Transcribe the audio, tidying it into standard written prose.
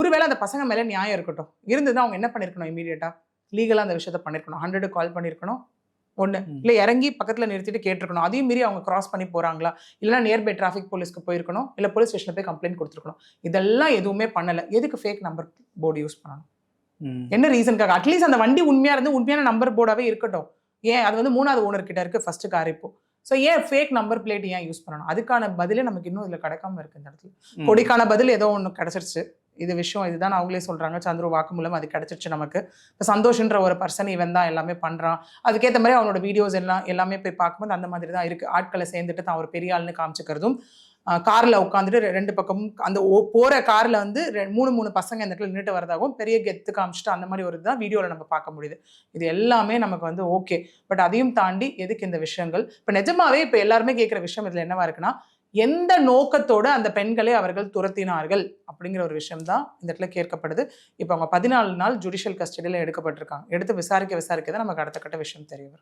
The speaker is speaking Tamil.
ஒருவேளை அந்த பசங்க மேலே நியாயம் இருக்கட்டும் இருந்ததுன்னா அவங்க என்ன பண்ணியிருக்கணும், இமீடியட்டாக லீகலாக அந்த விஷயத்த பண்ணியிருக்கணும். 100 கால் பண்ணியிருக்கணும் ஒன்று, இல்லை இறங்கி பக்கத்தில் நிறுத்திட்டு கேட்டிருக்கணும். அதையும் மீறி அவங்க கிராஸ் பண்ணி போகிறாங்களா, இல்லைனா நியர்பை டிராஃபிக் போலீஸ்க்கு போயிருக்கணும், இல்லை போலீஸ் ஸ்டேஷனில் போய் கம்ப்ளைண்ட் கொடுத்துருக்கணும். இதெல்லாம் எதுவுமே பண்ணலை. எதுக்கு ஃபேக் நம்பர் போர்டு யூஸ் பண்ணணும்? என்ன ரீசனுக்காக? அட்லீஸ்ட் அந்த வண்டி உண்மையாக இருந்து உண்மையான நம்பர் போர்டாகவே இருக்கட்டும். ஏன் அது வந்து 3வது ஓனர்கிட்ட இருக்குது ஃபர்ஸ்ட்டு கார் இப்போ. ஸோ ஏன் ஃபேக் நம்பர் பிளேட் ஏன் யூஸ் பண்ணணும்? அதுக்கான பதிலே நமக்கு இன்னும் இதில் கிடைக்காம இருக்குது. இந்த இடத்துல கொடிக்கான பதில் ஏதோ ஒன்று கிடச்சிருச்சு. இது விஷயம் இதுதான் அவங்களே சொல்கிறாங்க. சந்துரு வாக்குமூலம் அது கிடச்சிருச்சு நமக்கு. இப்போ சந்தோஷன்ற ஒரு பர்சன் இவன் தான் எல்லாமே பண்ணுறான். அதுக்கேற்ற மாதிரி அவனோட வீடியோஸ் எல்லாமே போய் பார்க்கும்போது அந்த மாதிரி தான் இருக்குது. ஆட்களை சேர்ந்துட்டு தான் ஒரு பெரிய ஆள்னு காமிச்சிக்கிறதும், காரில் உட்காந்துட்டு 2 பக்கமும் அந்த போகிற காரில் வந்து 3 பசங்க இந்த இடத்துல நின்றுட்டு வரதாகவும் பெரிய கெத்து காமிச்சிட்டு அந்த மாதிரி ஒரு இதுதான் வீடியோவில் நம்ம பார்க்க முடியுது. இது எல்லாமே நமக்கு வந்து ஓகே. பட் அதையும் தாண்டி எதுக்கு இந்த விஷயங்கள்? இப்போ நிஜமாவே இப்போ எல்லாருமே கேட்குற விஷயம் இதில் என்னவா இருக்குன்னா, எந்த நோக்கத்தோடு அந்த பெண்களை அவர்கள் துரத்தினார்கள் அப்படிங்கிற ஒரு விஷயம் தான் இந்த இடத்துல கேட்கப்படுது. இப்போ அவங்க 14 நாள் ஜுடிஷியல் கஸ்டடியில் எடுக்கப்பட்டிருக்காங்க. எடுத்து விசாரிக்க தான் நமக்கு அடுத்த கட்ட விஷயம் தெரிய வரும்.